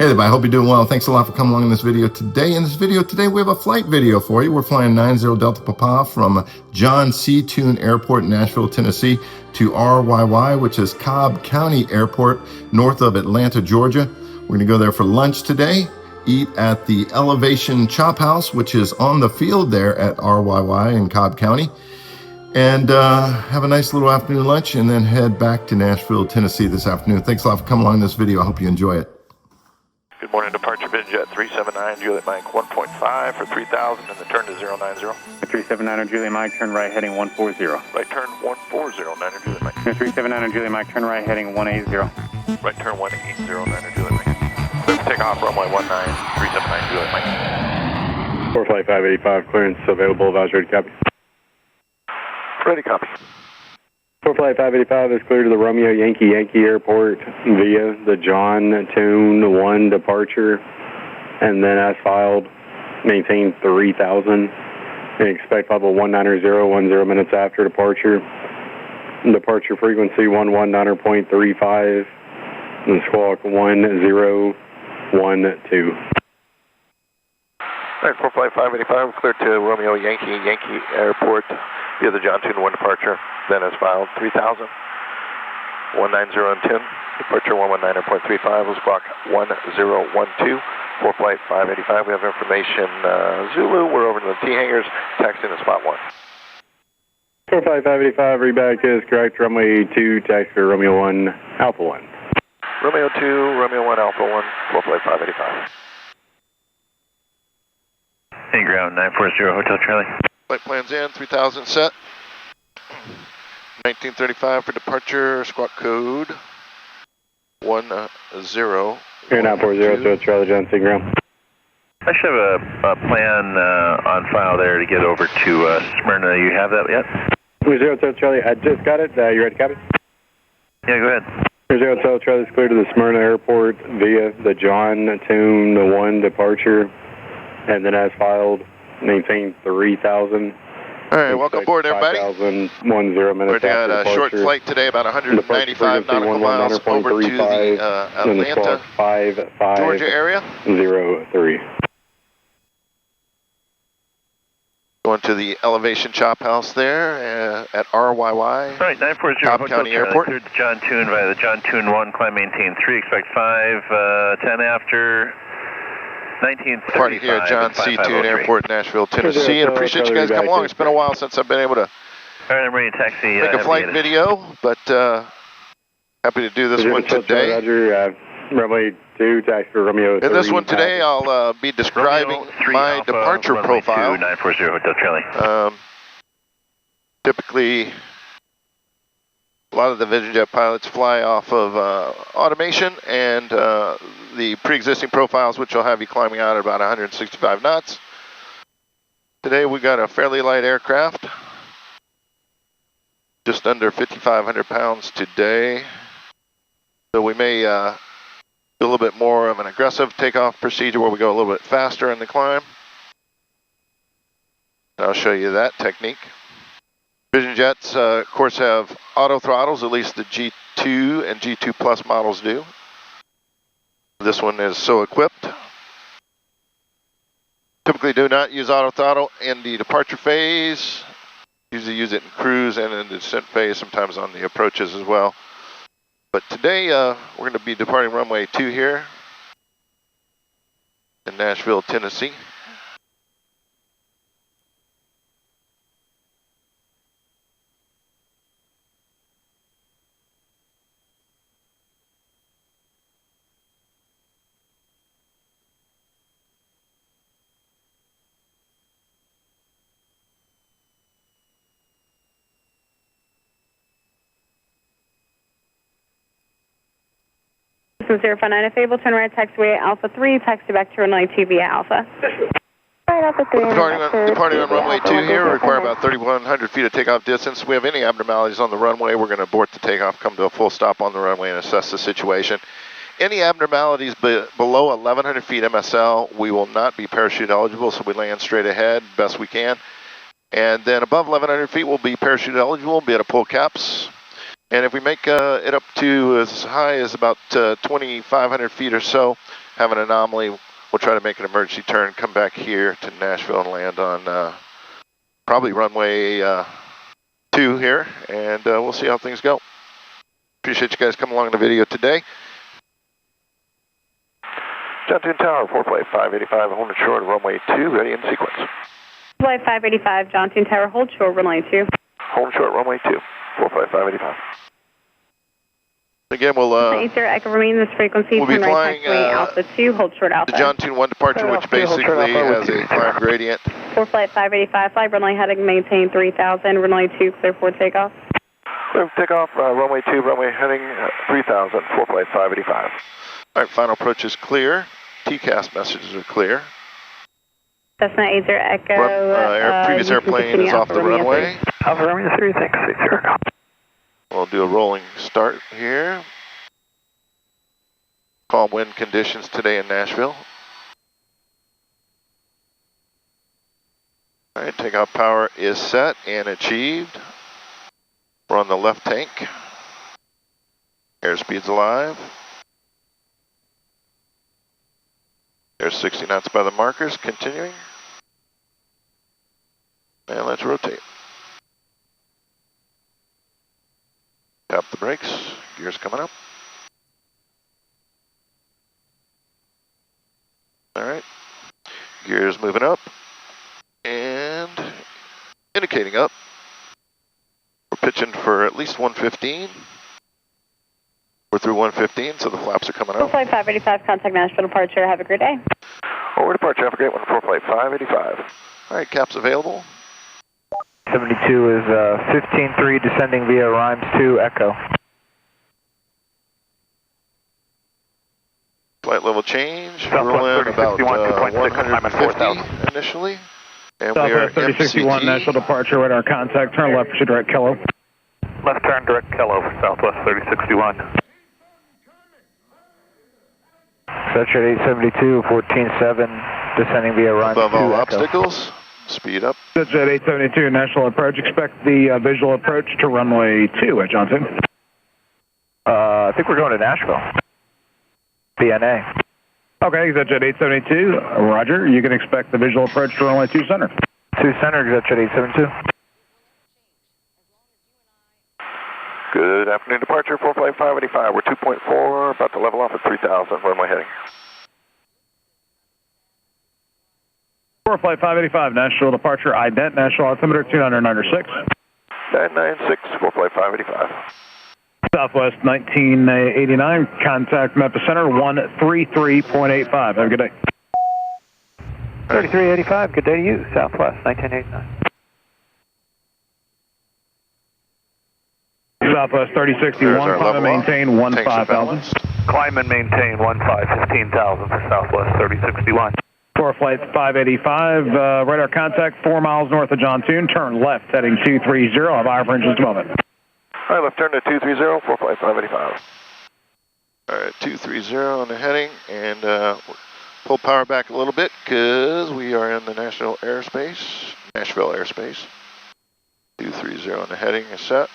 Hey everybody, I hope you're doing well. Thanks a lot for coming along in this video today. In this video today, we have a flight video for you. We're flying 90 Delta Papa from John C. Toon Airport in Nashville, Tennessee to KRYY, which is Cobb County Airport, north of Atlanta, Georgia. We're gonna go there for lunch today, eat at the Aviation Chophouse, which is on the field there at KRYY in Cobb County, and have a nice little afternoon lunch and then head back to Nashville, Tennessee this afternoon. Thanks a lot for coming along in this video. I hope you enjoy it. Good morning, departure Vision 379, Juliet Mike 1.5 for 3,000 and the turn to 090. 379 Juliet Mike, turn right heading 140. Right turn 140, Niner Juliet Mike. 379 Juliet Mike, turn right heading 180. Right turn 180, Niner Juliet Mike. Clear for takeoff, runway 19, 379 Juliet Mike. 4 flight 585, clearance available, advise ready copy. Ready copy. 4 flight 585 is clear to the Romeo Yankee Airport via the John Toon 1 departure, and then as filed, maintain 3,000, and expect level 190, 10 minutes after departure. Departure frequency 119.35, and squawk 1012. Alright, 4 flight 585, clear to Romeo Yankee Airport via the John Toon 1 departure, then as filed, 3,000, 190 and 10, departure 119.35, will squawk 1012, 4 flight 585, we have information, Zulu, we're over to the T hangars, taxiing to spot 1. 4 flight 585, readback is correct, runway 2, taxi for Romeo 1, Alpha 1. Romeo 2, Romeo 1, Alpha 1, 4 flight 585. Hey, ground 940, Hotel Charlie. Flight plans in, 3,000 set. 1935 for departure, squawk code 10. Here 940, so Charlie John, C ground. I should have a plan on file there to get over to Smyrna. You have that yet? 0 Charlie, I just got it. You ready to copy? Yeah, go ahead. 0 Charlie is clear to the Smyrna Airport via the John Toon 1 departure, and then as filed, maintain 3,000. All right, welcome aboard, everybody. 5,000, 10 minutes. We're at a short flight today, about 195 nautical miles over to the Atlanta, Georgia area. 03. Going to the Elevation Chophouse there at RYY. All right, 940 Cobb Hotel County Charlie, Airport. cleared to John Toon via the John Toon 1, climb maintain 3, expect 5, 10 after. 1935. Party here at John C. Toon Airport, Nashville, Tennessee, and appreciate you guys coming along. It's been a while since I've been able to All right, I'm ready to taxi. make a flight video, but happy to do this one today. Roger, runway 2, taxi for Romeo 3. In this one today, I'll be describing my departure profile. 940 Hotel Charlie. Typically, a lot of the VisionJet pilots fly off of automation and the pre-existing profiles, which will have you climbing out at about 165 knots. Today we got a fairly light aircraft, just under 5,500 pounds today. So we may do a little bit more of an aggressive takeoff procedure where we go a little bit faster in the climb. I'll show you that technique. VisionJets, of course, have auto throttles, at least the G2 and G2 Plus models do. This one is so equipped. Typically do not use auto throttle in the departure phase. Usually use it in cruise and in the descent phase, sometimes on the approaches as well. But today we're going to be departing runway 2 here in Nashville, Tennessee. This is 059 if able, turn right taxiway Alpha 3, taxi back to runway 2 via Alpha. Right, Alpha 3. Departing on runway 2 here, require about 3,100 feet of takeoff distance. If we have any abnormalities on the runway, we're going to abort the takeoff, come to a full stop on the runway and assess the situation. Any abnormalities below 1,100 feet MSL, we will not be parachute eligible, so we land straight ahead best we can. And then above 1,100 feet, we'll be parachute eligible, be able to pull caps. And if we make it up to as high as about 2,500 feet or so, have an anomaly, we'll try to make an emergency turn, come back here to Nashville and land on probably runway 2 here, and we'll see how things go. Appreciate you guys coming along in the video today. John Toon Tower, 4 flight 585, holding short, runway 2, ready in sequence. Flight 585, John Toon Tower, hold short, runway 2. Hold short, runway 2, 4 flight 585. Again, we'll 80 Echo, remain this frequency, we'll be turn right flying taxiway Alpha 2, hold short Alpha. the John Toon 1 departure, which basically has a climb gradient. 4 flight 585, flight runway heading, maintain 3000, runway 2, clear for takeoff. Clear for takeoff, runway 2, runway heading 3000, 4 flight 585. All right, final approach is clear. TCAS messages are clear. Cessna 80 Echo. Previous airplane is off the runway. Alpha Romeo 3, thanks, 60. We'll do a rolling start here. Calm wind conditions today in Nashville. All right, takeoff power is set and achieved. We're on the left tank. Airspeed's alive. There's 60 knots by the markers, continuing. And let's rotate. Tap the brakes, gears coming up. All right, gears moving up and indicating up. We're pitching for at least 115. We're through 115, so the flaps are coming up. 4 flight 585, contact Nashville departure, have a great day. Over departure, have a great one, 4 flight 585. All right, caps available. 72 is 15-3 descending via Rhymes 2 Echo. Flight level change, rolling about 150 initially. And we are Southwest 3061, Nashville departure, radar contact, turn left to direct Kello. Left turn, direct Kello for Southwest 3061. Searcher 872, 14-7 descending via Rhymes 2 above all Echo. obstacles, speed up. Jet 872, National approach. Expect the visual approach to runway 2 at Johnson. I think we're going to Nashville. BNA. Okay, Jet 872, roger. You can expect the visual approach to runway 2 center. 2 center, Jet 872. Good afternoon, departure, 4 flight 585. We're 2.4, about to level off at 3000. Where am I heading? 4 flight 585, Nashville departure, ident, Nashville altimeter 2996. 996, 4 flight 585. Southwest 1989, contact Epicenter 133.85. Have a good day. 3385, good day to you, Southwest 1989. Southwest 3061, climb and maintain 15,000. Climb and maintain 15,000 for Southwest 3061. 4 flight 585, radar contact 4 miles north of John Toon, turn left heading 230, have fire for in just a moment. All right, left turn to 230, 4 flight 585. All right, 230 on the heading, and pull power back a little bit because we are in the Nashville airspace. 230 on the heading is set.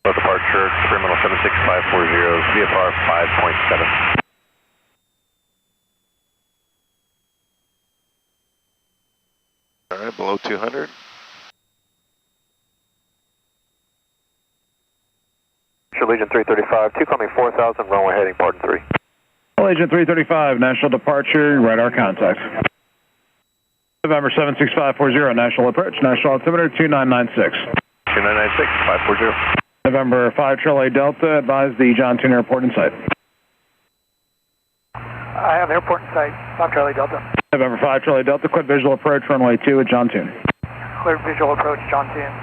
Departure, terminal 76540, VFR 5.7. All right, below 200. Legion 335, 2 coming 4000, runway heading port 3. Legion 335, National departure, radar contact. November 76540, National approach, National altimeter 2996. 2996, 540. November 5 Charlie Delta, advise the John Toon Airport in sight. I have airport in sight, 5 Charlie Delta. November 5 Charlie Delta, quit visual approach, runway 2 at John Toon. Clear visual approach, John Toon,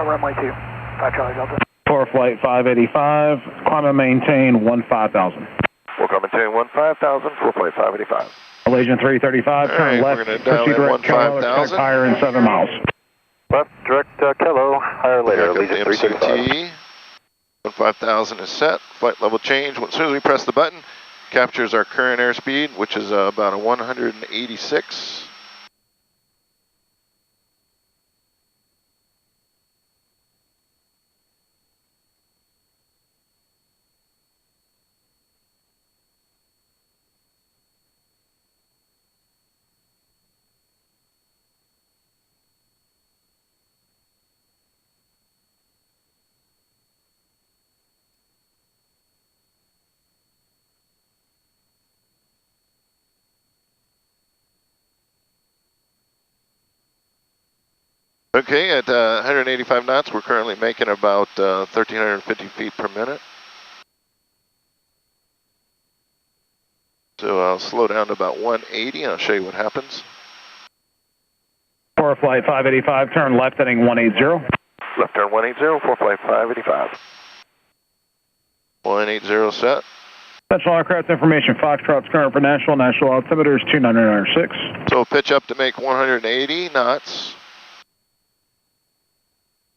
runway 2, 5 Charlie Delta. 4 flight 585, climb and maintain 15,000. We'll come and maintain 15,000, 4 flight 585. Legion 335, turn left, proceed direct Kello, expect higher in 7 miles. Left, direct Kello, higher later, Legion 335. 15,000 is set, flight level change. As soon as we press the button, captures our current airspeed, which is about a 186. Okay, at 185 knots, we're currently making about 1,350 feet per minute. So I'll slow down to about 180 and I'll show you what happens. For flight 585, turn left heading 180. Left turn 180 for flight 585. 180 set. Central aircraft information, Foxtrot's current for Nashville. Nashville altimeter is 2996. So pitch up to make 180 knots.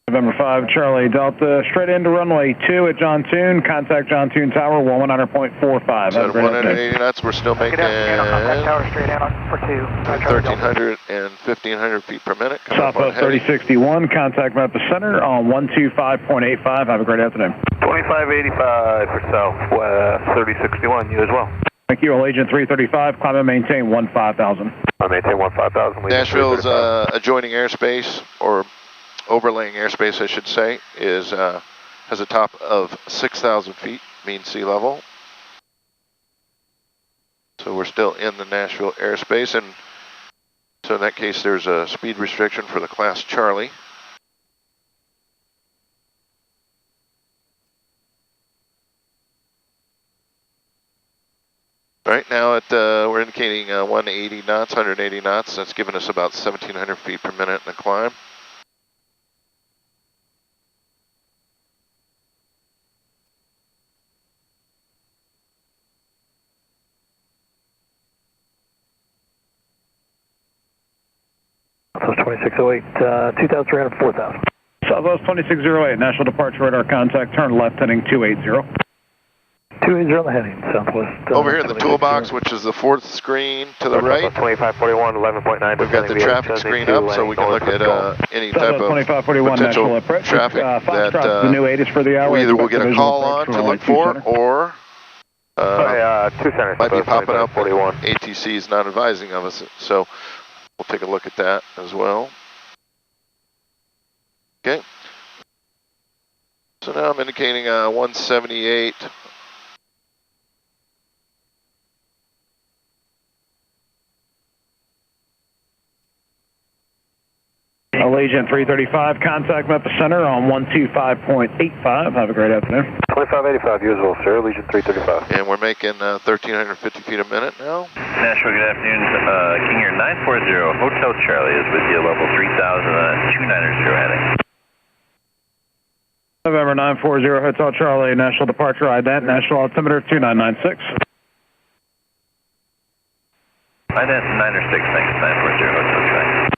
November 5, Charlie Delta, straight into runway 2 at John Tune. Contact John Tune Tower, 100.45. So at 180 knots, we're still making tower straight in for 2. 1,300 and 1,500 feet per minute. Southwest 3061, contact map the center on 125.85. Have a great afternoon. 2585 for Southwest 3061, you as well. Thank you, Allegiant 335, climb and maintain 15,000. I maintain 15,000. Nashville's adjoining airspace, or overlaying airspace, I should say, is has a top of 6,000 feet, mean sea level. So we're still in the Nashville airspace, and so in that case, there's a speed restriction for the class Charlie. Right now, we're indicating 180 knots, 180 knots. That's giving us about 1,700 feet per minute in the climb. Southwest 2608, 2,300, 4,000. Southwest 2608, National Departure Radar contact, turn left heading 280. 280 on the heading, Southwest. Over here in the toolbox, which is the fourth screen to the right, 2541, 11.9. we've got the traffic screen up, so we can look at any type of potential traffic that the new 8 is for the hour. we either will get a call on to look for, or might be popping up when ATC is not advising of us. So we'll take a look at that as well. Okay. So now I'm indicating 178. Allegiant 335, contact map the center on 125.85. Have a great afternoon. 2585, you as well, sir. Allegiant 335. And we're making 1,350 feet a minute now. Nashville, good afternoon. King Air 940, Hotel Charlie is with you, level 3000, 290 heading. November 940, Hotel Charlie, National Departure ident, National altimeter 2996. Ident 906, thanks, 940, Hotel Charlie.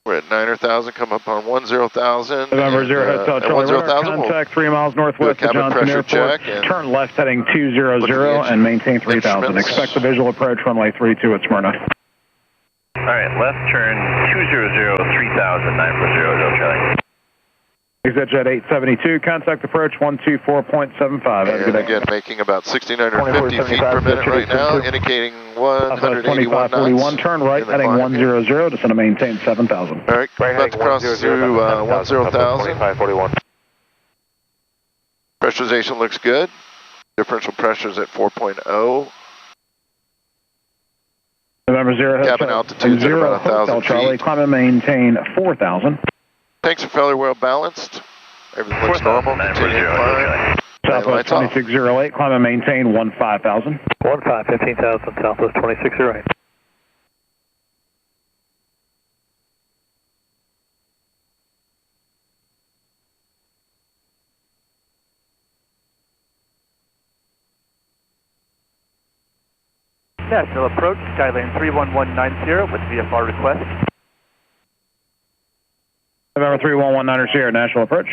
We're at 9,000, come up on 10,000. November 0, Hotel Charlie, 10,000, contact 3 miles northwest of Johnson Airport. Turn left heading 200 and maintain 3,000. Expect the visual approach runway 32 at Smyrna. All right, left turn 200, 3,000, 940, Hotel Charlie. ExitJet 872, contact approach 124.75. And again, making about 1,650 feet per minute right now, indicating 181 knots. Turn right, heading 100, descend to maintain 7,000. All right, about to cross through 10,000. Pressurization looks good. Differential pressure is at 4.0. November 0, cabin altitude at about 1,000 Charlie, feet. climb and maintain 4,000. Tanks are fairly well balanced. Everything looks normal. Continuing climb. Southwest 2608, climb and maintain 15,000. 15,000, Southwest 2608. Nashville approach, Skylane 31190 with VFR request. November 3119 here, Nashville approach.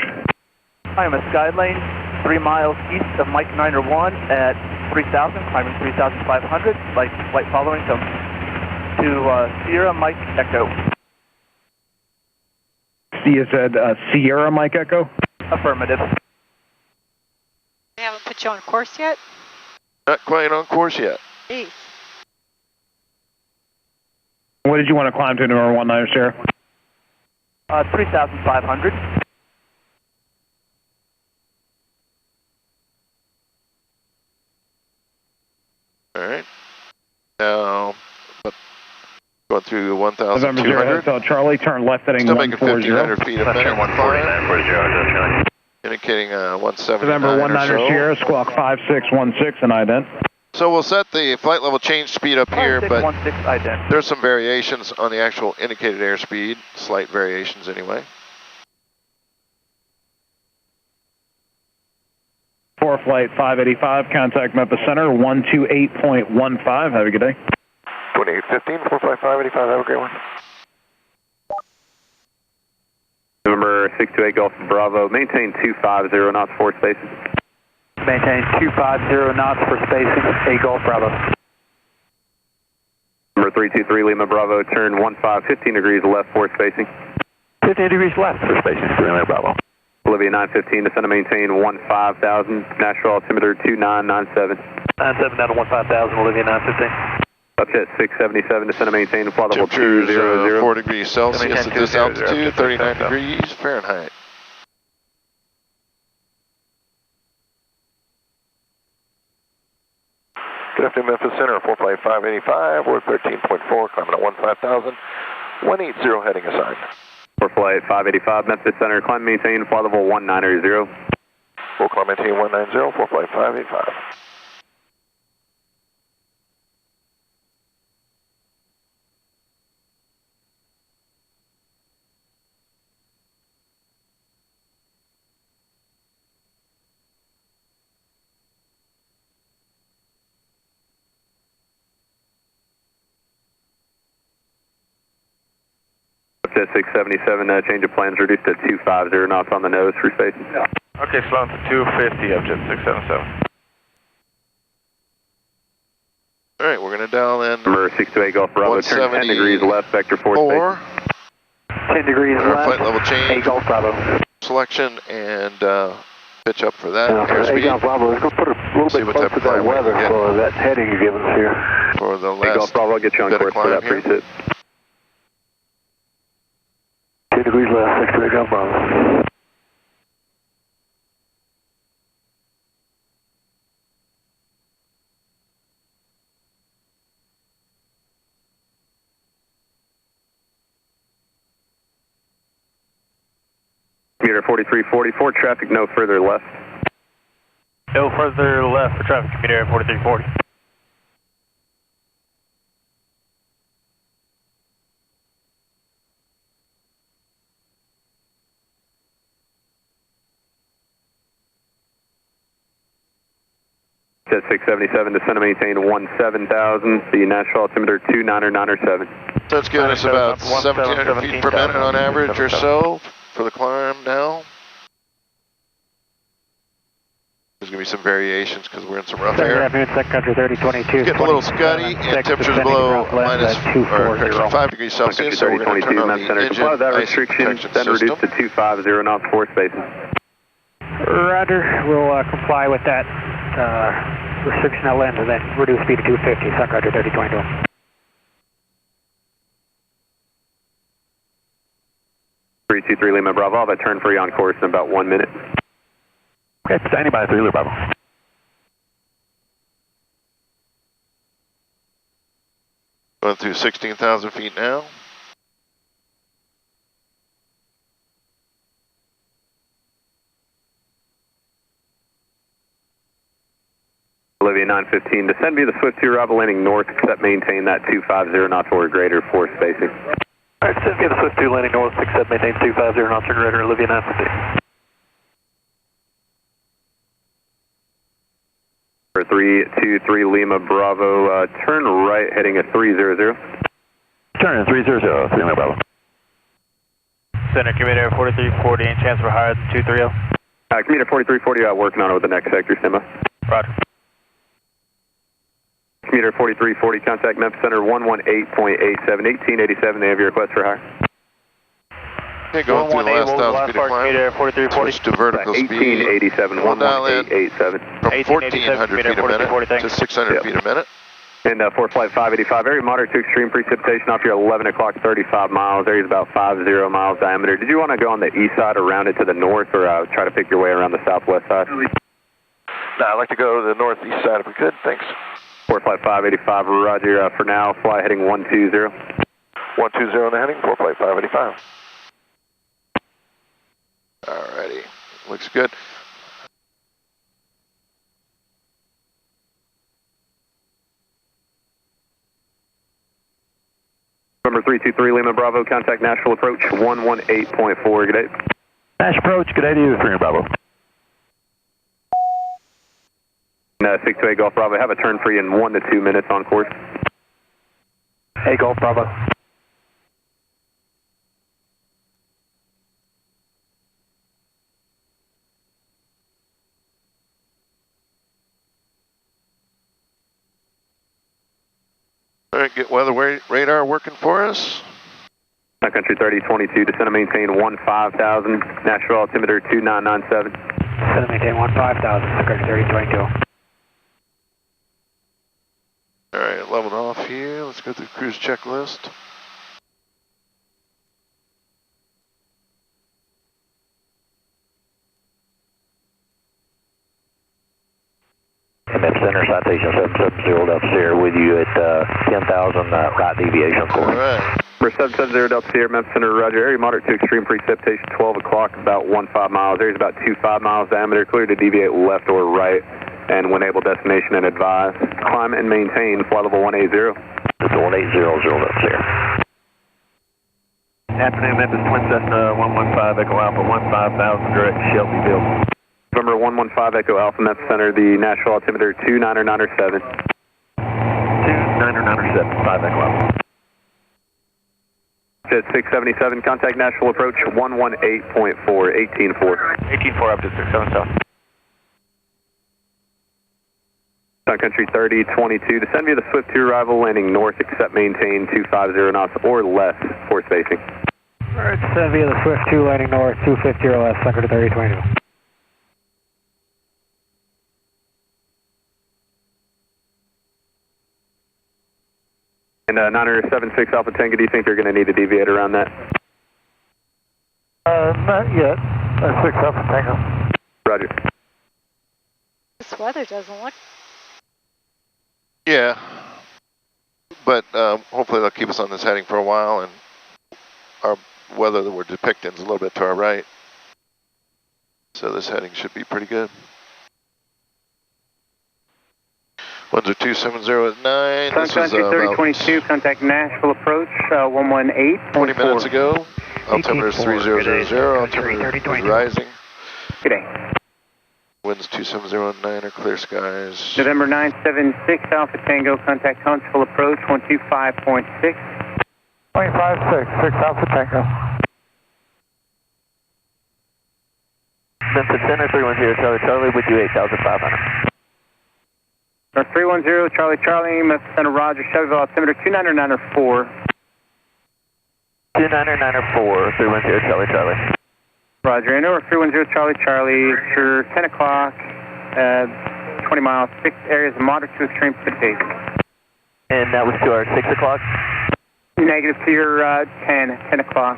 I am a Skylane 3 miles east of Mike 901 at 3,000, climbing 3,500, light following to Sierra Mike Echo. You said Sierra Mike Echo? Affirmative. They haven't put you on course yet? Not quite on course yet. Jeez. What did you want to climb to, number 19 Sierra? 3,500. All right. Now, go Going through 1,200. November 0, Charlie, turn left heading Still making 1,500 feet a minute. 149.0, indicating 179 November 19 Sierra, squawk 5616 and ident. So we'll set the flight level change speed up here, but 5616 ident. there's some variations on the actual indicated airspeed, slight variations anyway. 4 flight 585, contact Memphis Center, 128.15. Have a good day. 2815, 45585, have a great one. November 628 Golf Bravo, maintain 250 knots for spacing. Maintain 250 knots for spacing, A Golf Bravo. Number 323 Lima Bravo, turn 15 degrees left for spacing. 15 degrees left for spacing, Lima Bravo. Olivia 915, descend to maintain 15,000, Nashville altimeter 2997. 97 down to 15,000, Olivia 915. Up to 677, descend to maintain flight level Temperatures 200. 4 degrees Celsius at this altitude, 39 degrees Fahrenheit. Good afternoon, Memphis Center, 4 flight 585, we're 13.4, climbing at 15,000, 180 heading assigned. 4 flight 585, Memphis Center, climb maintain flight level 190. Full climb maintain 190, 4 flight 585. Up to 677, change of plans reduced to 250 knots on the nose for spacing. Okay, slowing to 250 up to 677. All right, we're going to dial in. Number 628 Golf Bravo, turn 10 degrees left, vector 4 spacing. 10 degrees our left. flight level change. A Golf Bravo. Selection and pitch up for that. A Golf Bravo, let's go put it a little bit close to that weather for that heading you give us here. For the last A Golf Bravo, I'll get you on course for that preset. 10 degrees left, 628 Golf Bravo. Commuter 4344, traffic no further left. No further left for traffic, commuter 4340. At 677, descend to maintain 17,000, the Nashville altimeter 2997. So it's giving us about 1,700 feet per minute on average or so for the climb now. There's going to be some variations because we're in some rough air. Second country 3022. Getting a little scuddy and temperatures below -5 degrees Celsius, so we're going to turn on the engine that restriction, then reduce to 250 knots for spacing. Roger, we'll comply with that restriction at land and then reduce speed to 250, Sun Country 3022. Three 3 Lima Bravo, I'll have a turn for you on course in about 1 minute. Okay, standing by 3 Lima Bravo. Going through 16,000 feet now. Olivia 915, descend via the Swift 2 arrival landing north, except maintain that 250 knots or greater for spacing. All right, descend via the Swift 2 landing north, except maintain 250 knots or greater, Olivia 915. For 323 Lima Bravo, turn right heading at 300. Turn at 300, 3 Lima Bravo. Center commuter 4340 and chance for higher than 230. Commuter 4340, working on it with the next sector, Simba. Roger. Commuter 4340, contact Memphis Center 118.87, 1887, they have your request for higher. Okay, going through the last 1,000 feet of climb. Switch to vertical speed. 1887, 1887. From 1,400 feet a minute to 600 feet a minute. And for flight 585, very moderate to extreme precipitation off your 11 o'clock 35 miles. Area's about 50 miles diameter. Did you want to go on the east side or round it to the north, or try to pick your way around the southwest side? No, I'd like to go to the northeast side if we could, thanks. For flight 585, roger. For now, fly heading 120. 120 in the heading, 4 flight 585. Alrighty, looks good. Number 323 Lima Bravo, contact Nashville approach 118.4, good day. Nash approach, good day to you, 3 Bravo. 628 Golf Bravo, have a turn free in 1 to 2 minutes on course. Hey, Golf Bravo. All right, get weather radar working for us. Country 3022, descend and maintain 15,000, Nashville altimeter 2997. Descend and maintain 15,000, Country 3022. All right, leveled off here. Let's go through cruise checklist. MM Center, citation 770 Delta Sierra with you at 10,000 right deviation course. All right. For 770 Delta Sierra, Memphis Center, Roger. Area moderate to extreme precipitation, 12 o'clock, about 15 miles. Area is about 25 miles diameter, clear to deviate left or right, and when able, destination and advise. Climb and maintain, flight level 180. It's 1800 Delta Sierra. Afternoon, Memphis Twin Cessna 115 Echo Alpha 15,000 direct Shelby Field. November 115 Echo Alpha, Memphis Center, the Nashville altimeter 2997. 2997, 5 Echo Alpha. Jet 677, contact Nashville approach 118.4, 18.4. 18.4 up to 67 south. Sun Country 3022, descend via the Swift 2 arrival, landing north, except maintain 250 knots or less for spacing. Alright, descend via the Swift 2, landing north, 250 or less, Sun Country 3022. And 976 Alpha Tango, do you think they're going to need to deviate around that? Not yet. 6 Alpha Tango. Roger. This weather doesn't look. Yeah, but hopefully they'll keep us on this heading for a while, and our weather that we're depicting is a little bit to our right. So this heading should be pretty good. Winds are 270 at 9. Sun Country 3022, contact Nashville approach 118. 20 minutes ago. Altimeter is 3000. Altimeter is rising. Good day. Winds 270 at 9 are clear skies. November 976 Alpha Tango, contact Huntsville approach 125.6. 256, 6 Alpha Tango. Memphis Center 310 Charlie Charlie with you 8,500. 310 Charlie Charlie, Memphis Center Roger, Shelbyville altimeter 2994. 2994, 310 Charlie Charlie. Roger, Andover 310 Charlie Charlie, it's your 10 o'clock, 20 miles, 6 areas of moderate to extreme precipitation. And that was to our 6 o'clock? Negative to your 10 o'clock.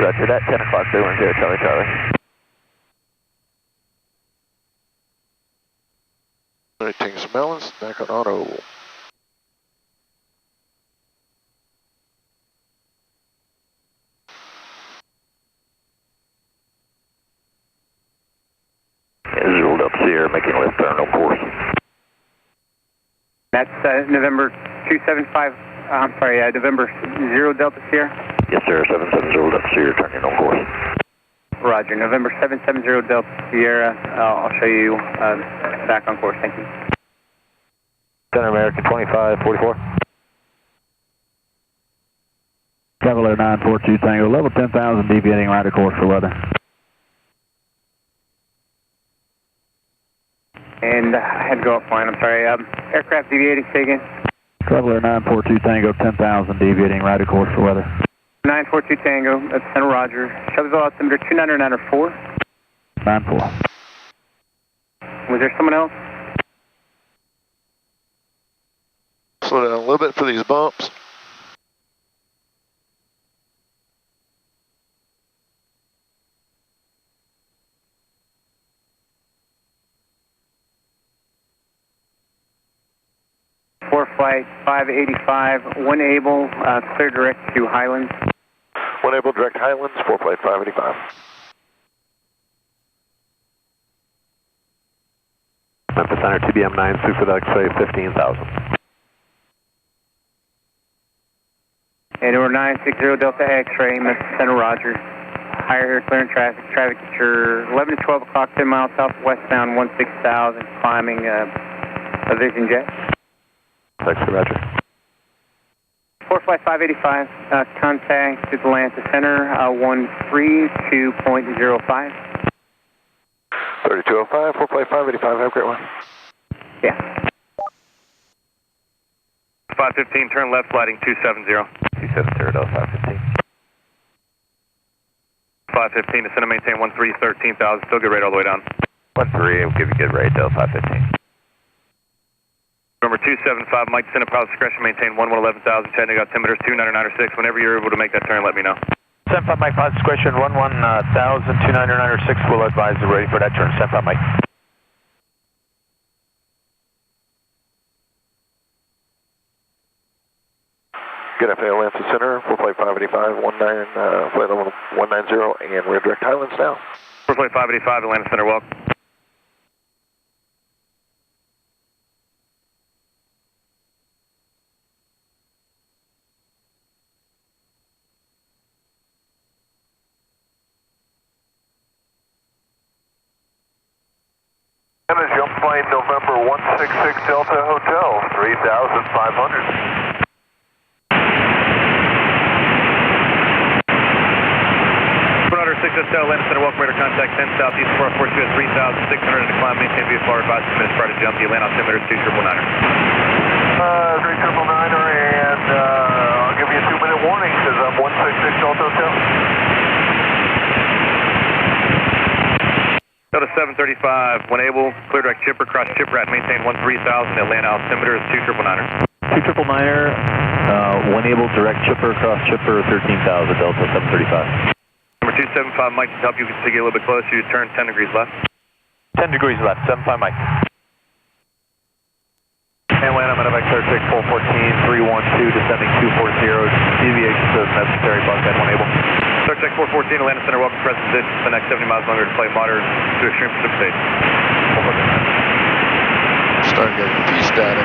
Roger that, 10 o'clock, 310 Charlie Charlie. All right, taking some balance, back on auto. Zero Delta Sierra, making left turn on course. That's November 275, I'm sorry, November 0 Delta Sierra? Yes, sir, 770 Delta Sierra, turning on course. Roger, November 770 Delta Sierra, I'll show you back on course, thank you. Center American 2544. Traveler 942 Tango, level 10,000, deviating right of course for weather. And I had to go offline, I'm sorry. Aircraft deviating, say again. Traveler 942 Tango, 10,000, deviating right of course for weather. 942 Tango, that's Center Roger. Shelbyville altimeter 2994. 94. Was there someone else? Slow down a little bit for these bumps. flight 585, one able, clear direct to Highlands. One able, direct Highlands, for flight 585. Memphis Center, TBM 96 with X-ray 15,000. And we're 960 Delta X-ray, Memphis Center, roger. Higher here, clearing traffic. Traffic at your 11 to 12 o'clock, 10 miles southwestbound, 16,000, climbing Aviation jet. Thanks, roger. 4 flight 585, contact Atlanta Center, 132.05. 3205, 4 flight 585, have a great one. Yeah. 515, turn left, sliding 270. 270, Delta 515. 515, descend and maintain 13, 13,000, still good rate all the way down. 13, we'll give you good rate, Delta 515. Number 275, Mike, descend and pilot discretion, maintain 11,000, Chattanooga altimeter 29906. Whenever you're able to make that turn, let me know. 75 Mike, pilot discretion, 11,000, 29906, we'll advise you ready for that turn. 75 Mike. Good afternoon, Atlanta Center, 4 flight 585, flight level 190, and we're direct Highlands now. 4 flight 585, Atlanta Center, welcome. Jump plane November 166 Delta Hotel, 3,500. 6 Hotel, Atlanta Center, welcome, radar contact 10 Southeast 442 at 3,600 to climb, maintain VFR, advise 2 minutes prior to jump, the Atlanta altimeter is 2,999. 3,999, and I'll give you a 2-minute warning because I'm 166 Delta Hotel. Delta 735, when able, clear direct chipper, cross chipper at maintain 13,000, Atlanta altimeter is 2,999. 2,999, when able, direct chipper, cross chipper 13,000, Delta 735. Number 275, Mike, to help you to get a little bit closer, you turn 10 degrees left. 10 degrees left, 75 Mike. Atlanta, Medevac Star Check 414, 312, descending 240, deviations as necessary, Buckhead when able. Star Check 414, Atlanta Center, welcome, present position for the next 70 miles longer to play moderate to extreme precipitation. Starting to get P-static.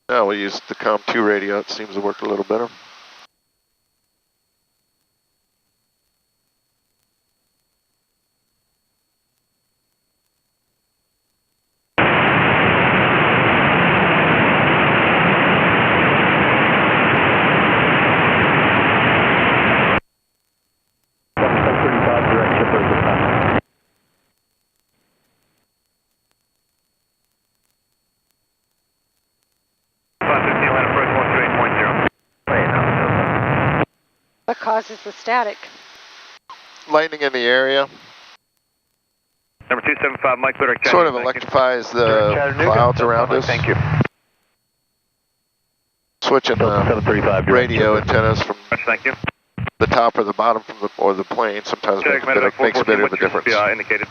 Now we use the COM2 radio, it seems to work a little better. What causes the static? Lightning in the area. Number 275, Mike, clear sort of electrifies the clouds around us. Thank you. Switching the radio antennas from the top or the bottom from the plane sometimes makes a bit of a difference. Indicated.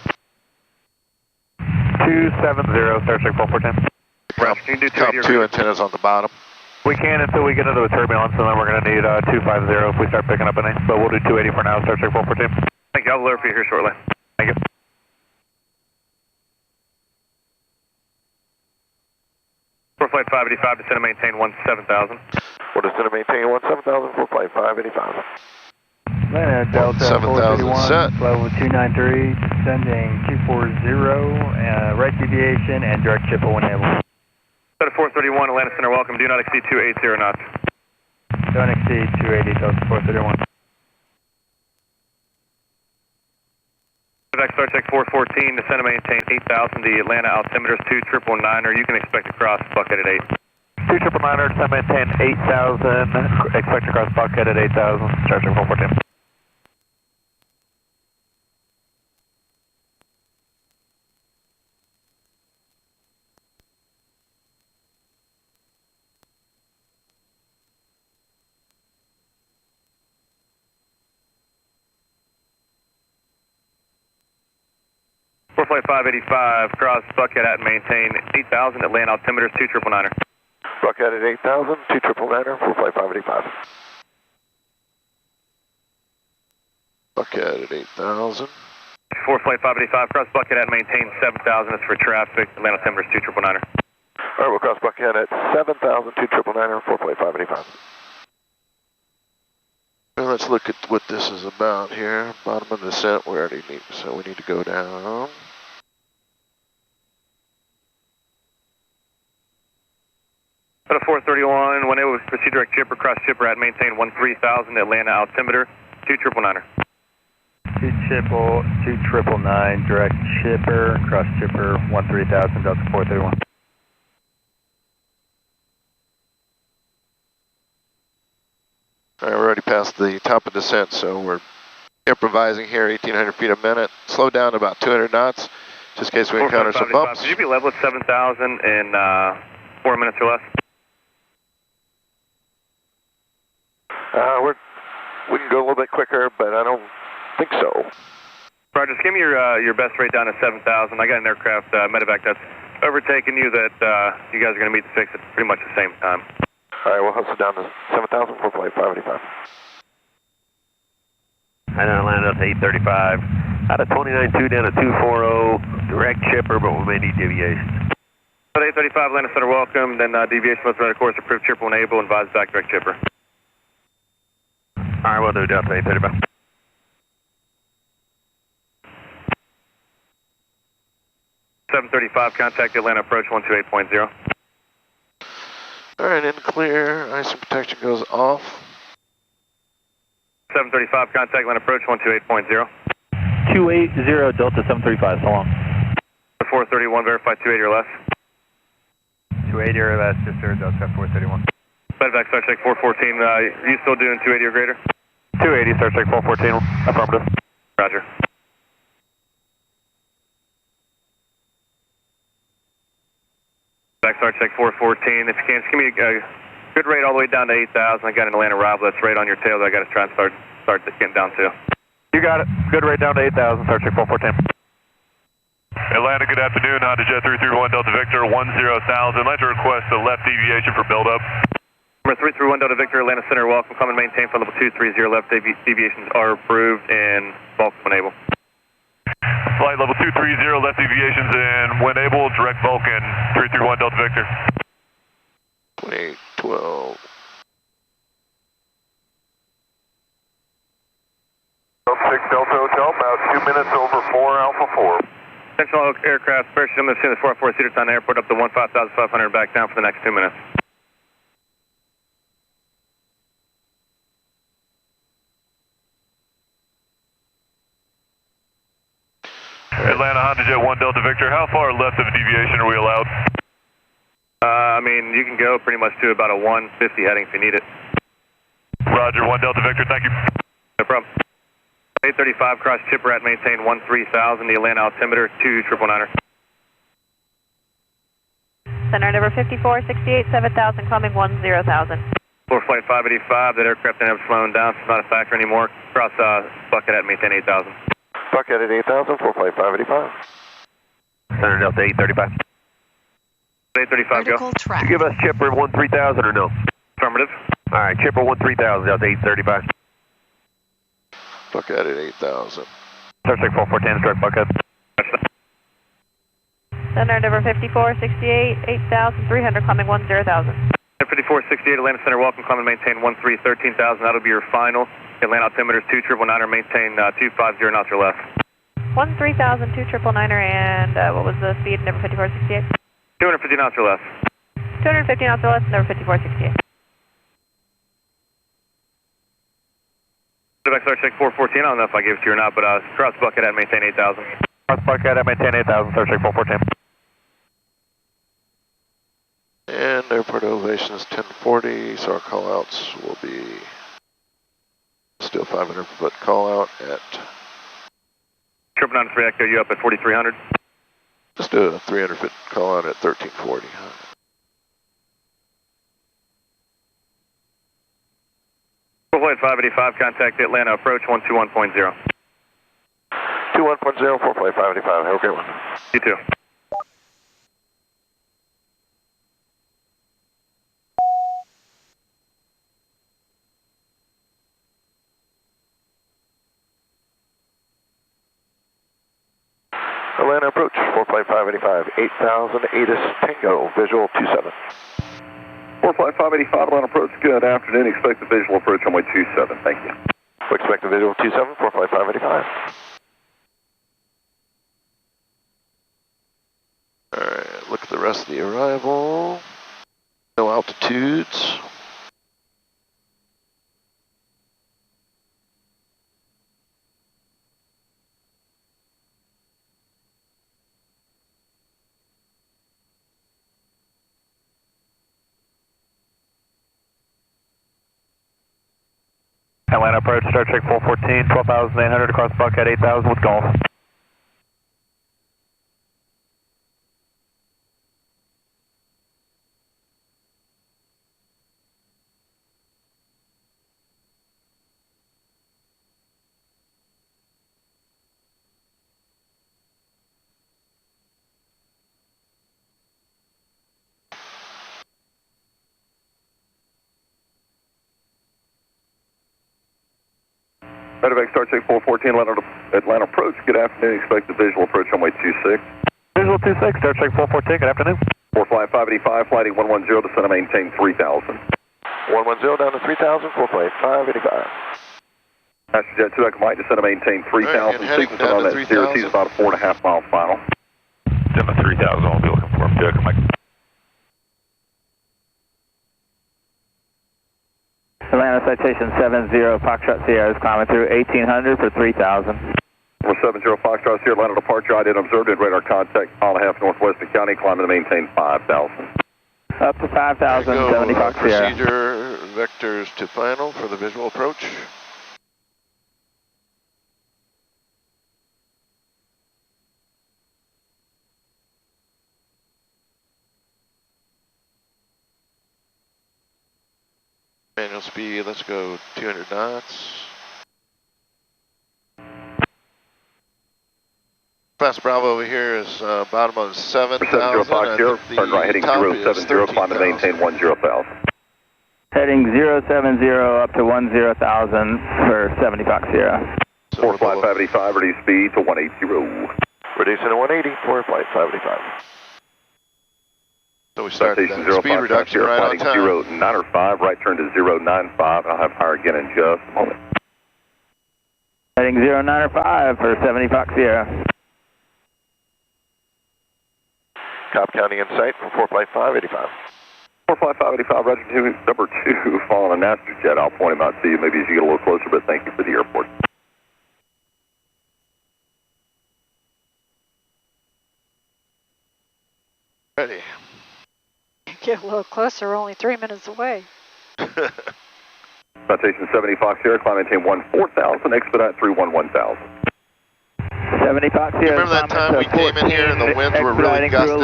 270, Star Check 414. COM2 antennas on the bottom. We can until we get into the turbulence, and then we're going to need 250 if we start picking up any. But we'll do 280 for now, Star Trek 414. Thank you. I'll alert for you here shortly. Thank you. For flight 585, descend and maintain 17,000. We'll descend and maintain 17,000 for flight 585. Atlanta Delta 7,000 set. Level 293, descending 240, right deviation, and direct chipper when able. Delta 431, Atlanta Center, welcome. Do not exceed 280 knots. Don't exceed 280, Delta 431. Star Check 414, descend and maintain 8,000. The Atlanta altimeter is 2,999, or you can expect to cross Buckhead at 8. 2,999, descend and maintain 8,000. Expect to cross Buckhead at 8,000. Star Check 414. flight 585, cross Buckhead at maintain 8,000, Atlanta altimeter 2999er. Buckhead at 8,000, 2999er, full flight 585. Buckhead at 8,000. 4 flight 585, cross Buckhead at maintain 7,000, that's for traffic, Atlanta altimeter 2999er. All right, we'll cross Buckhead at 7,000, 2999er, 4 flight 585. Well, let's look at what this is about here. Bottom of the descent, we already need, so we need to go down. At a 431, when it was proceed direct chipper, cross chipper at maintain 13,000, Atlanta altimeter 2999er. 2999, direct chipper, cross chipper 13,000, Delta 431. All right, we're already past the top of descent, so we're improvising here, 1,800 feet a minute. Slow down to about 200 knots, just in case we encounter some bumps. Could you be level at 7,000 in 4 minutes or less? We can go a little bit quicker, but I don't think so. Roger, just give me your best rate down to 7,000. I got an aircraft medevac that's overtaking you that you guys are going to meet the fix at pretty much the same time. All right, we'll hustle down to 7,000 for flight 585. And then land up to 835. Out of 29.2 down to 240, direct chipper, but we may need deviations. At 835, Atlanta Center, welcome. Then deviation must run a course, approved chipper when able, and advise back direct chipper. All right, we'll do Delta 835. .735, contact Atlanta approach 128.0. All right, in clear, ice and protection goes off. 735, contact Atlanta approach 128.0. 280 Delta 735, so long. 431, verify 280 or less. 280 or less, just there, Delta 431. Medevac, start check 414, you still doing 280 or greater? 280, start check 414, affirmative. Roger. Back start check 414. If you can, just give me a good rate all the way down to 8,000. I got an Atlanta arrival that's right on your tail that I got to try and start getting down to. You got it. Good rate down to 8,000. Start check 414. Atlanta, good afternoon. Honda Jet 331 Delta Victor 10,000. I'd like to request a left deviation for buildup. Number 331 Delta Victor, Atlanta Center, welcome. Come and maintain for level 230. Left deviations are approved and bulk when able. Flight level 230, left deviations, and when able, direct Vulcan 331 Delta Victor. 2812. Delta 6 Delta Hotel, about 2 minutes over 4 Alpha 4. Central aircraft, parachute, I'm going to send the 44 seater to the airport up to 15,500 back down for the next 2 minutes. Atlanta Honda Jet 1 Delta Victor, how far left of a deviation are we allowed? I mean, you can go pretty much to about a 150 heading if you need it. Roger, 1 Delta Victor, thank you. No problem. 835, cross chipper at maintain 13,000, the Atlanta altimeter 2999er. Center number 5468, 7,000, climbing 10,000. For flight 585, that aircraft didn't have flown down, so it's not a factor anymore. Cross Buckhead at maintain 8,000. Buckhead at 8,000, for flight 585. Center Delta 835. 835, go. You give us chipper 13,000 or no? Affirmative. All right, chipper 13,000, Delta 835. Buckhead at 8,000. Start check 414, direct Buckhead. Center number 5468, 8,300, climbing 10,000. 5468, Atlanta Center, welcome, climb and maintain 13,000, that'll be your final. Atlanta altimeter is 2999er, maintain 250 knots or less. 13,000, 2999er, and what was the speed, number 5468? 250 knots or less. 250 knots or less, number 5468. Start check 414, I don't know if I gave it to you or not, but cross Buckhead at maintain 8,000. Cross Buckhead at maintain 8,000, start check 414. And airport elevation is 1040, so our call outs will be, let's do a 500 foot call out at 993 Echo, you up at 4,300. Just do a 300 foot call out at 1340. Flight 585, contact Atlanta approach 121.0. 2140, 45585. Have a great one. You too. Atlanta approach, 45585, 8000, ATIS Tango, visual 27. 45585, Atlanta approach, good afternoon. Expect the visual approach runway 27, thank you. We expect the visual 27, 45585. Alright, look at the rest of the arrival. No altitudes. Atlanta approach, start check 414, 12,800 across Buckhead, 8,000 with golf. Medevac start check 414, Atlanta approach, good afternoon. Expect the visual approach runway 26. Visual 26, start check 414, good afternoon. 45585, flighting 110, descend and maintain 3000. 110 down to 3000, 45585. Master Jet 2 Echo Mike, descend and maintain 3000. Sequence on that Cirrus is about a 4.5 mile final. Descend to 3000, I'll be looking for him, 2 Echo Mike. Atlanta Citation 70, Foxtrot Sierra is climbing through 1800 for 3000. 470 Foxtrot Sierra, Atlanta departure, ID observed in radar contact, mile and a half northwest of county, climbing to maintain 5000. Up to 5000, 70 Fox Sierra. Procedure vectors to final for the visual approach. Manual speed, let's go 200 knots. Class Bravo over here is bottom of 7,000. Turn right heading 070, climb and maintain 10,000. Heading 070 up to 10,000 for 70 Fox Sierra. 45585, reduce speed to 180. Reducing to 180 for flight 585. So we started that speed reduction right on time. 095, right turn to 095, and I'll have higher again in just a moment. Heading 095 for 70 Fox Sierra. Cobb County in sight for 45585. 45585, Roger 2, number 2, following a Master Jet. I'll point him out to you maybe as you get a little closer, but thank you for the airport. Ready. Get a little closer, we're only 3 minutes away. Citation 70 Fox Sierra, climb maintain 14,000, expedite 311,000. 70 Fox Sierra. Remember that time we came in here and the winds were really gusting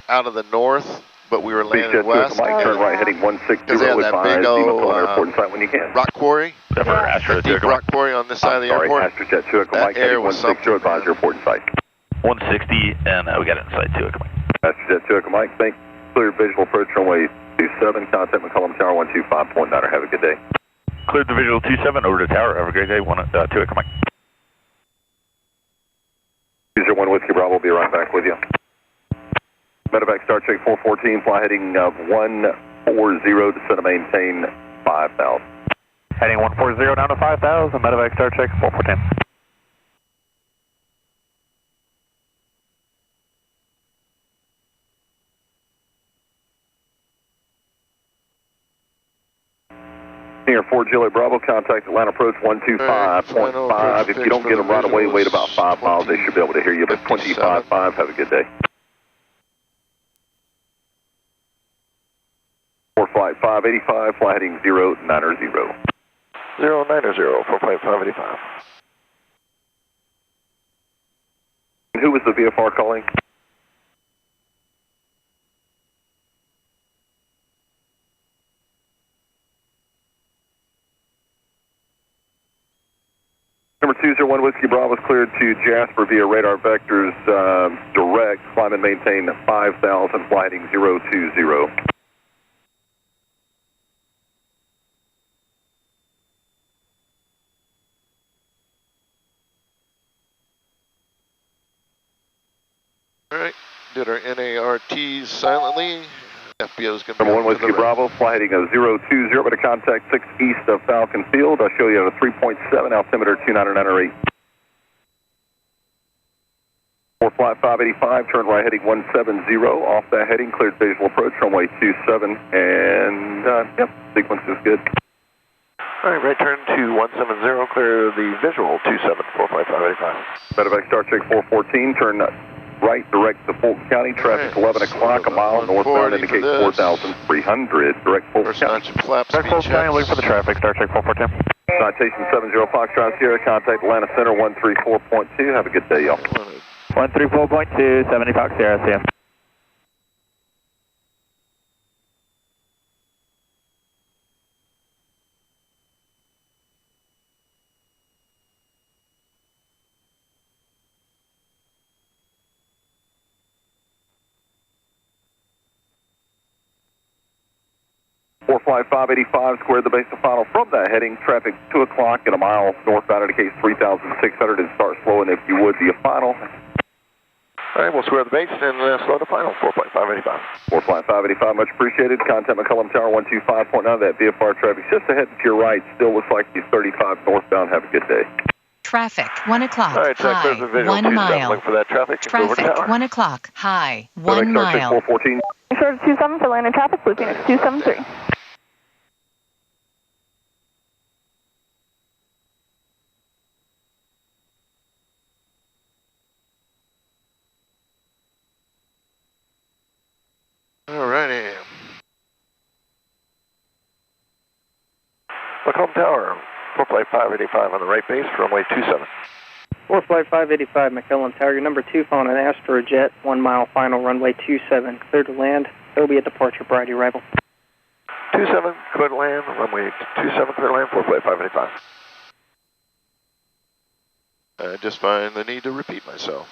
out of the north, but we were landing west? Mike, turn right heading 160, because they had that big old airport in sight when you can. rock quarry. Deep rock quarry on this side of the airport. Astrojet 2 Echo Mike, heading 160, advise airport in sight. 160, and we got it in sight, 2 Echo Mike. Astrojet 2 Echo Mike, thanks. Clear visual approach runway 27, contact McCollum Tower 125.9, have a good day. Cleared the visual 27, over to tower, have a great day, 2 Echo Mike. User 1 Whiskey Bravo will be right back with you. Medevac start check 414, fly heading 140, descend and maintain 5,000. Heading 140 down to 5,000, Medevac start check 414. Near 4 Juliet Bravo, contact Atlanta approach 125.5. If you don't get them right away, wait about 5 miles. They should be able to hear you, but 25.5. Have a good day. For flight 585, fly heading 090. 090 for flight 585. Who was the VFR calling? Number 201 Whiskey Bravo is cleared to Jasper via radar vectors direct. Climb and maintain 5,000, flight heading 020. All right, did our NARTs silently. FBO's going to be Number 1 Whiskey Bravo, flight heading 020, but to contact 6 east of Falcon Field. I'll show you at a 3.7, altimeter 29908. For flight 585, turn right heading 170, off that heading, cleared visual approach, runway 27, and yep, sequence is good. All right, right turn to 170, clear the visual 27, 45585. Medevac Star Trek 414, turn right, direct to Fulton County, traffic 11 o'clock, a mile northbound, indicates 4,300, direct Fulton County. Direct Fulton County, looking for the traffic, Star Trek 414. Citation 70 Foxtrot Sierra, contact Atlanta Center 134.2, have a good day, y'all. 134.2, 70 Fox Sierra, see ya. For flight 585, square the base of final from that heading. Traffic 2 o'clock and a mile northbound indicates 3,600 and start slowing if you would be a final. All right, we'll square the base and slow to final, 4.585. For flight 585, much appreciated. Contact McCollum Tower 125.9. That VFR traffic just ahead to your right. Still looks like he's 35 northbound. Have a good day. Traffic, 1 o'clock, all right, so high, 1 mile. Look for that traffic. Traffic, 1 o'clock, high, 1 mile. 414. Short 27 for landing traffic, Blue Phoenix 273. Alrighty. McCollum Tower, for flight 585 on the right base, runway 27. For flight 585, McCollum Tower, your number 2 following an Astrojet, 1 mile final, runway 27. Clear to land. There will be a departure prior to arrival. 27, clear to land, runway 27, clear to land, for flight 585. I just find the need to repeat myself.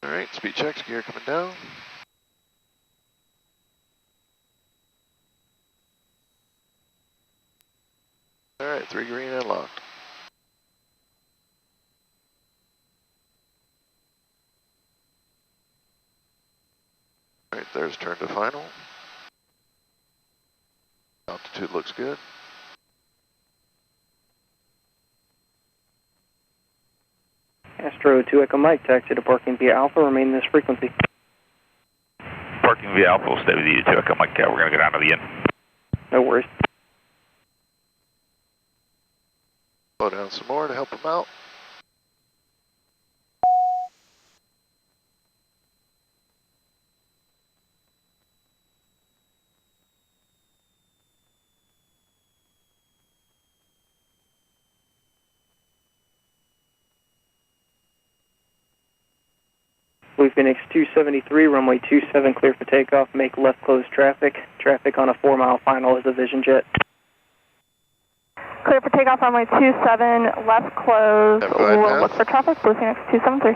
All right, speed checks, gear coming down. All right, 3 green and locked. All right, there's turn to final. Altitude looks good. Astro 2 Echo Mike, taxi to parking via Alpha, remain this frequency. Parking via Alpha will stay with you, 2 Echo Mike. We're going to go down to the end. No worries. Slow down some more to help them out. Blue Phoenix 273, runway 27, clear for takeoff. Make left close traffic. Traffic on a 4 mile final is a Vision jet. Clear for takeoff, runway 27, left close. We'll look for traffic, Blue Phoenix 273.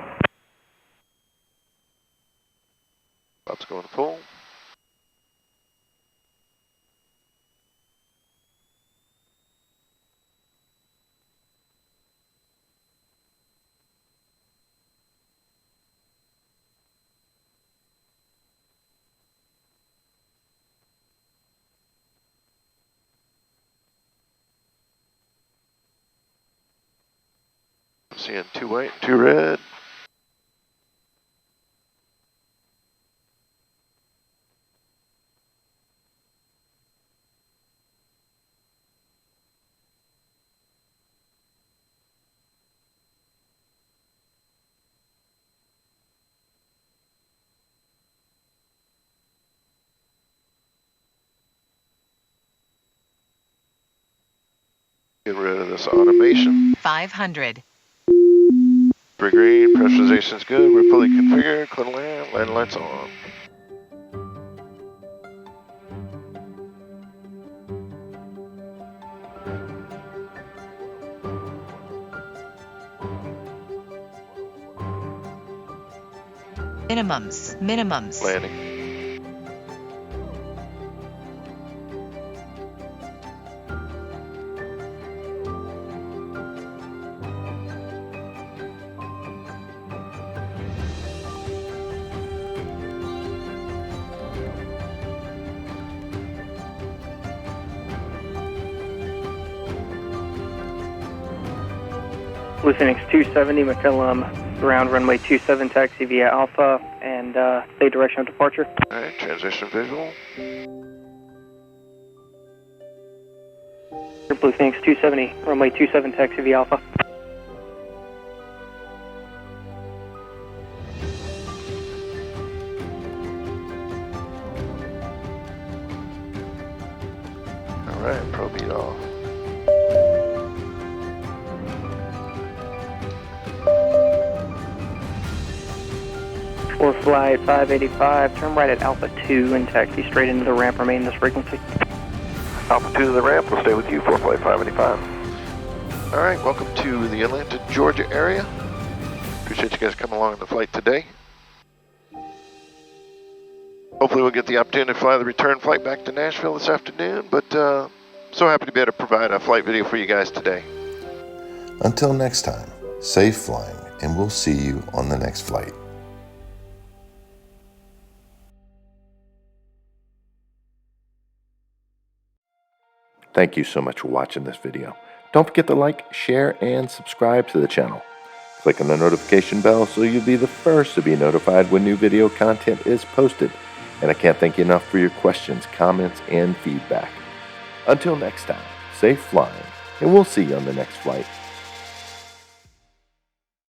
Bob's going full. Seeing 2 white, 2 red. this automation. 500. Brig green, pressurization's good. We're fully configured. Clear to land. Land lights on. Minimums. Landing. Blue Phoenix 270, McCollum, ground runway 27, taxi via Alpha, and stay direction of departure. Alright, transition visual. Blue Phoenix 270, runway 27, taxi via Alpha. Alright, probe beat off. For flight 585, turn right at Alpha 2 and taxi straight into the ramp, remain this frequency. Alpha 2 to the ramp, we'll stay with you for flight 585. Alright, welcome to the Atlanta, Georgia area. Appreciate you guys coming along on the flight today. Hopefully we'll get the opportunity to fly the return flight back to Nashville this afternoon, but so happy to be able to provide a flight video for you guys today. Until next time, safe flying, and we'll see you on the next flight. Thank you so much for watching this video. Don't forget to like, share, and subscribe to the channel. Click on the notification bell so you'll be the first to be notified when new video content is posted. And I can't thank you enough for your questions, comments, and feedback. Until next time, safe flying, and we'll see you on the next flight.